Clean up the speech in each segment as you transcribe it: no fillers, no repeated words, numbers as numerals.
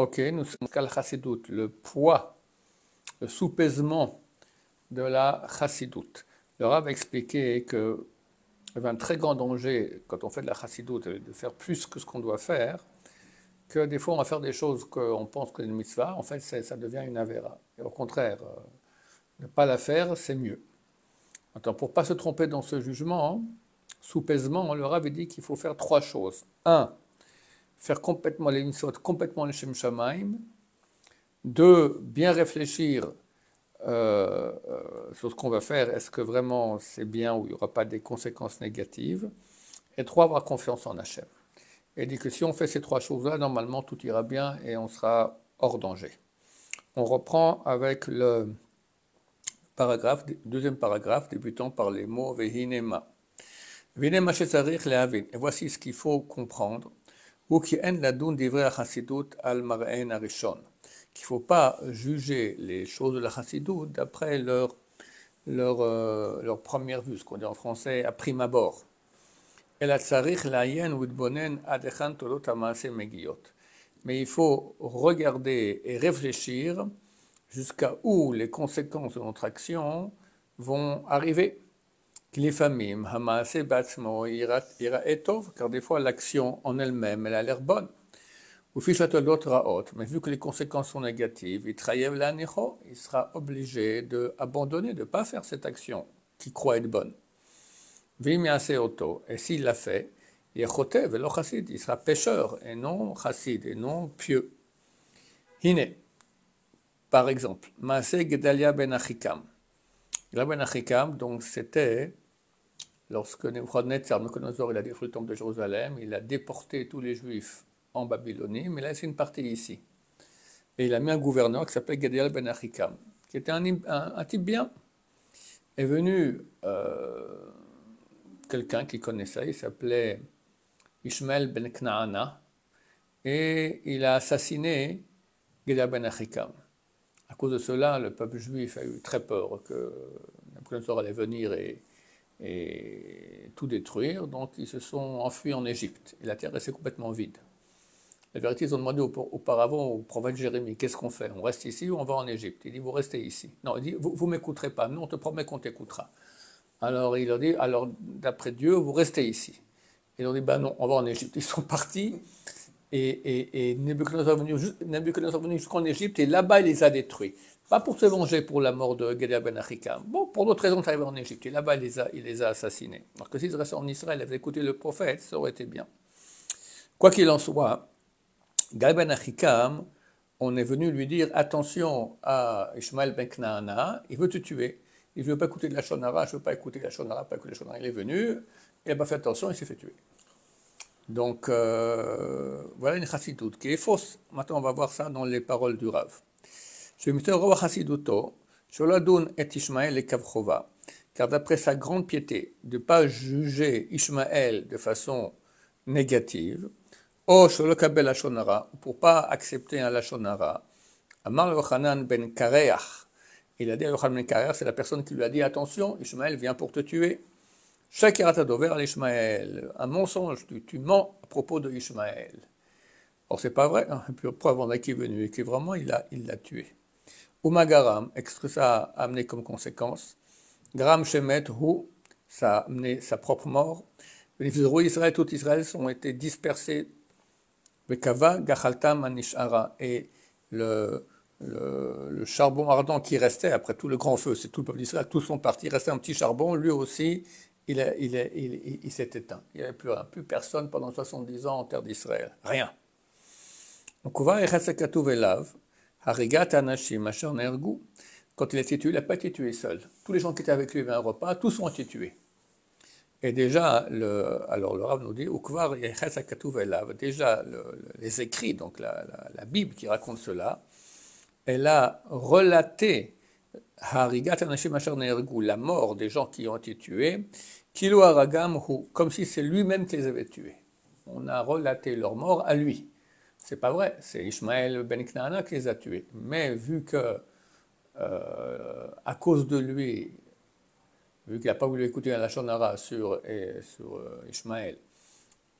Ok, nous sommes à la chassidoute, le poids, le soupèsement de la chassidoute. Le Rav a expliqué qu'il y avait un très grand danger quand on fait de la chassidoute, de faire plus que ce qu'on doit faire, que des fois on va faire des choses qu'on pense que c'est une mitzvah, en fait ça devient une avéra. Et au contraire, ne pas la faire, c'est mieux. Attends, pour ne pas se tromper dans ce jugement, soupèsement, le Rav dit qu'il faut faire trois choses. Un, faire complètement les mitzvot, complètement les Shem Shamaim. Deux, bien réfléchir sur ce qu'on va faire. Est-ce que vraiment c'est bien ou il n'y aura pas des conséquences négatives? Et trois, avoir confiance en Hachem. Et dit que si on fait ces trois choses-là, normalement tout ira bien et on sera hors danger. On reprend avec le paragraphe, deuxième paragraphe, débutant par les mots Vehinema. Vehinema shetzarich lehavin. Et voici ce qu'il faut comprendre. Ou qui en ladun divrei hasidut al mar'en arishon. Qu'il ne faut pas juger les choses de la chassidoute d'après leur première vue, ce qu'on dit en français à prime abord. Mais il faut regarder et réfléchir jusqu'à où les conséquences de notre action vont arriver. Car des fois l'action en elle-même, elle a l'air bonne. Mais vu que les conséquences sont négatives, il sera obligé d'abandonner, de ne pas faire cette action qu'il croit être bonne. Et s'il l'a fait, il sera pécheur et non chassid, et non pieux. Hine, par exemple, Maaseh Gedalia ben Achikam. Gedalia ben Achikam, donc c'était lorsque Nabuchodonosor il a détruit le temple de Jérusalem, il a déporté tous les Juifs en Babylonie, mais là c'est une partie ici. Et il a mis un gouverneur qui s'appelait Gedalia ben Achikam, qui était un type bien. Est venu quelqu'un qui connaissait, il s'appelait Ishmael ben Knaana, et il a assassiné Gedalia ben Achikam. À cause de cela, le peuple juif a eu très peur que Nabuchodonosor allait venir et tout détruire, donc ils se sont enfuis en Égypte, et la terre restait complètement vide. La vérité, ils ont demandé auparavant au prophète Jérémie, qu'est-ce qu'on fait? On reste ici ou on va en Égypte? Il dit, vous restez ici. Non, il dit, vous ne m'écouterez pas, nous on te promet qu'on t'écoutera. Alors il leur dit, alors d'après Dieu, vous restez ici. Ils ont dit, ben non, on va en Égypte. Ils sont partis, et Nabuchodonosor est venu jusqu'en Égypte, et là-bas il les a détruits. Pas pour se venger pour la mort de Gedalia ben Achikam, bon, pour d'autres raisons, il est arrivé en Égypte, et là-bas il les a assassinés. Alors que s'ils restaient en Israël et avaient écouté le prophète, ça aurait été bien. Quoi qu'il en soit, Gedalia ben Achikam, on est venu lui dire attention à Ishmael ben Knaana, il veut te tuer. Il ne veut pas écouter de la Shonara, je ne veux pas écouter la Shonara, pas écouter la Shonara. Il est venu, il n'a pas fait attention, il s'est fait tuer. Donc voilà une chassidoute qui est fausse. Maintenant on va voir ça dans les paroles du Rav. Car d'après sa grande piété, de ne pas juger Ishmaël de façon négative, pour ne pas accepter un lachonara, Amar Yochanan ben Kareach, il a dit à Yochanan ben Kareach, c'est la personne qui lui a dit attention, Ishmaël vient pour te tuer. Shakirat adover à l'Ishmaël, un mensonge, tu mens à propos de Ishmaël. Or c'est pas vrai, hein. Puis preuve on a qui est venu et qui vraiment il l'a tué. Umagaram, ce que ça a amené comme conséquence, Gram Shemet Hu, ça a amené sa propre mort. Les Israël, tout Israël ont été dispersés. Bekava Gachaltam Anishara, et le charbon ardent qui restait après tout le grand feu, c'est tout le peuple d'Israël, tous sont partis, il restait un petit charbon, lui aussi, il s'est éteint. Il n'y avait plus personne pendant 70 ans en terre d'Israël, rien. Donc, quand il a été tué, il n'a pas été tué seul. Tous les gens qui étaient avec lui avaient un repas, tous ont été tués. Et déjà, alors le Rav nous dit, déjà les écrits, donc la Bible qui raconte cela, elle a relaté la mort des gens qui ont été tués, comme si c'est lui-même qui les avait tués. On a relaté leur mort à lui. C'est pas vrai, c'est Ishmael ben Knaana qui les a tués. Mais vu que, à cause de lui, vu qu'il n'a pas voulu écouter la Shonara sur Ishmaël,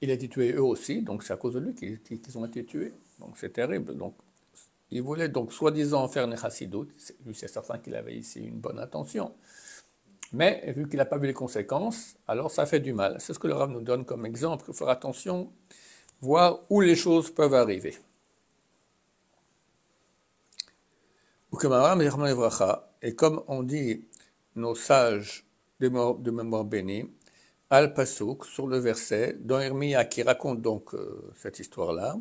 il a été tué eux aussi, donc c'est à cause de lui qu'ils ont été tués. Donc c'est terrible. Donc Il voulait donc soi-disant faire une chassidoute. Lui, c'est certain qu'il avait ici une bonne intention. Mais vu qu'il n'a pas vu les conséquences, alors ça fait du mal. C'est ce que le Rav nous donne comme exemple. Il faut faire attention, voir où les choses peuvent arriver. Et comme on dit nos sages de mémoire bénie, Al-Pasuk, sur le verset, dans Irmia, qui raconte donc cette histoire-là,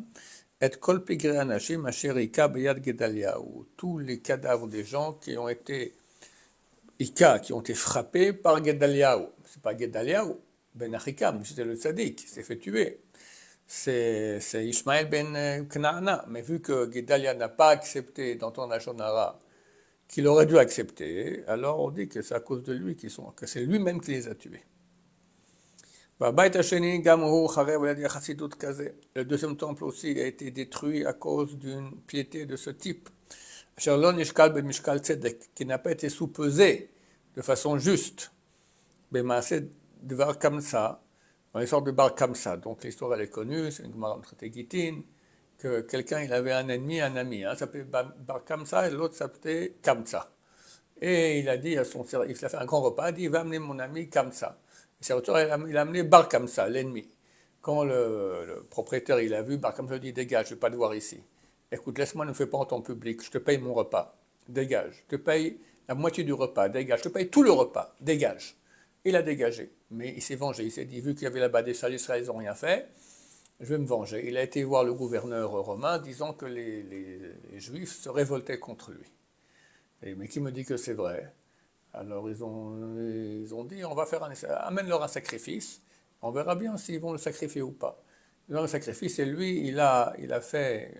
et kol pigre anashim asher ika beyad Gedaliahu, tous les cadavres des gens qui ont été frappés par Gedaliahu. C'est pas Gedaliahu, ben Achikam, c'était le tzaddik, qui s'est fait tuer. C'est Ishmaël ben Knaana, mais vu que Gedalia n'a pas accepté d'entendre la Shonara, qu'il aurait dû accepter, alors on dit que c'est à cause de lui que c'est lui-même qui les a tués. Le deuxième temple aussi a été détruit à cause d'une piété de ce type, qui n'a pas été soupesé de façon juste. Dans l'histoire de Bar Kamsa, donc l'histoire elle est connue, c'est une Gemara traité Gittin, que quelqu'un il avait un ennemi, un ami, il s'appelait Bar Kamsa et l'autre s'appelait Kamsa. Et il a dit à son serviteur, il a fait un grand repas, il a dit, va amener mon ami Kamsa. Le serviteur, il a amené Bar Kamsa, l'ennemi. Quand le propriétaire il a vu, Bar Kamsa dit, dégage, je ne vais pas te voir ici. Écoute, laisse-moi, ne me fais pas en ton public, je te paye mon repas, dégage. Je te paye la moitié du repas, dégage. Je te paye tout le repas, dégage. Il a dégagé, mais il s'est vengé. Il s'est dit, vu qu'il y avait là-bas des sages Israël, ils n'ont rien fait, je vais me venger. Il a été voir le gouverneur romain, disant que les Juifs se révoltaient contre lui. Mais qui me dit que c'est vrai? Alors ils ont dit, on va faire amène-leur un sacrifice, on verra bien s'ils vont le sacrifier ou pas. Dans le sacrifice, et lui, il a fait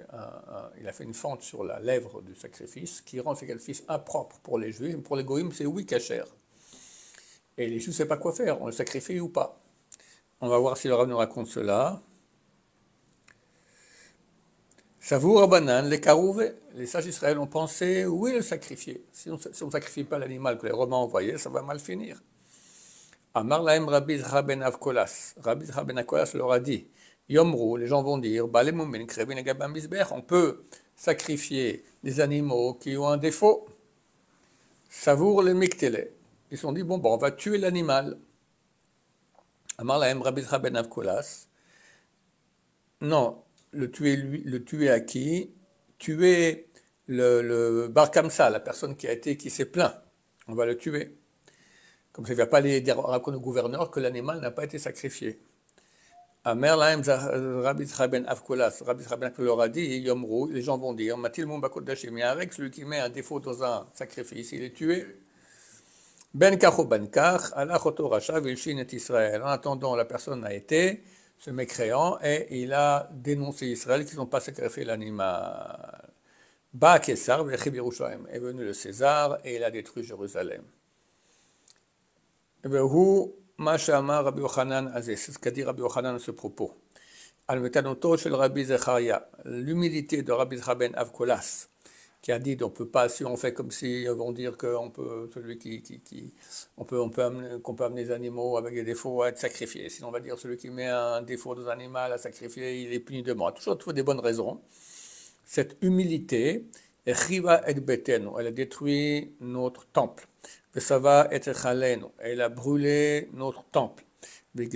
une fente sur la lèvre du sacrifice, qui rend le sacrifice impropre pour les Juifs, pour les Goïms, c'est oui kasher. Et les Juifs ne savent pas quoi faire, on le sacrifie ou pas. On va voir si le Rav nous raconte cela. Savour Rabbanan, les Karouvé, les sages Israël ont pensé, oui, le sacrifier. Si on ne sacrifie pas l'animal que les Romains envoyaient, ça va mal finir. Amar lahem Rabbi Zra ben Avkolas. Rabbi Zra ben Avkolas leur a dit, Yomru, les gens vont dire, on peut sacrifier des animaux qui ont un défaut. Savour les Miktele. Ils se sont dit, bon, on va tuer l'animal. Amar lahem Rabbi Zra ben Avkolas. Non. Le tuer à qui? Tuer le Bar Kamsa, la personne qui s'est plaint. On va le tuer. Comme ça, il ne va pas aller raconter au gouverneur que l'animal n'a pas été sacrifié. Amer lahem Rabbi Zra ben Avkolas, Rabbi Zra ben Avkolas leur a dit, Yomru, les gens vont dire, Matil mon bakot d'Hachem, il y a un règle, celui qui met un défaut dans un sacrifice, il est tué. Ben kach ou ben kach, alach oto racha vilshin et Israël. En attendant, la personne a été ce mécréant, et il a dénoncé Israël qu'ils n'ont pas sacrifié l'animal. Ba Kessar, est venu le César, et il a détruit Jérusalem. C'est ce qu'a dit Rabbi Yochanan à ce propos. L'humilité de Rabbi Zra ben Avkolas, qui a dit on peut pas, si on fait comme si ils vont dire qu'on peut, celui qu'on peut amener des animaux avec des défauts à être sacrifié. Sinon on va dire celui qui met un défaut dans un animal à sacrifier, il est puni de mort. Toujours des bonnes raisons. Cette humilité, elle a détruit notre temple. Ça va être chalenu. Elle a brûlé notre temple. Et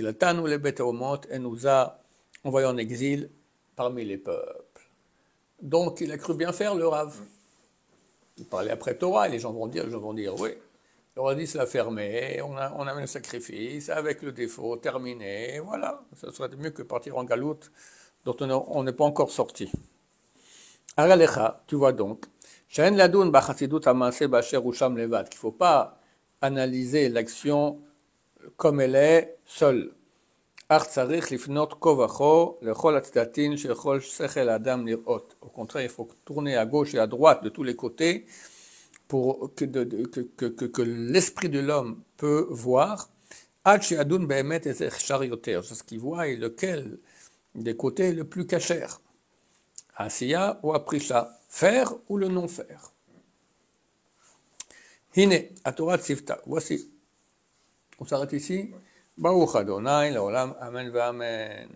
nous a envoyés en exil parmi les peuples. Donc il a cru bien faire le Rav. Il parlait après Torah, et les gens vont dire oui. Il aurait dit c'est la fermée, on a le sacrifice avec le défaut terminé, voilà. Ça serait mieux que partir en galoute dont on n'est pas encore sorti. Aralecha, tu vois donc, qu'il ne faut pas analyser l'action comme elle est seule. Au contraire, il faut tourner à gauche et à droite de tous les côtés pour que l'esprit de l'homme peut voir. C'est ce qu'il voit et lequel des côtés est le plus cachère. Asiya ou Aprisha, faire ou le non-faire. Hine, à Torah Tzivta, voici. On s'arrête ici. Baruch Adonai, l'olam, amen, amen.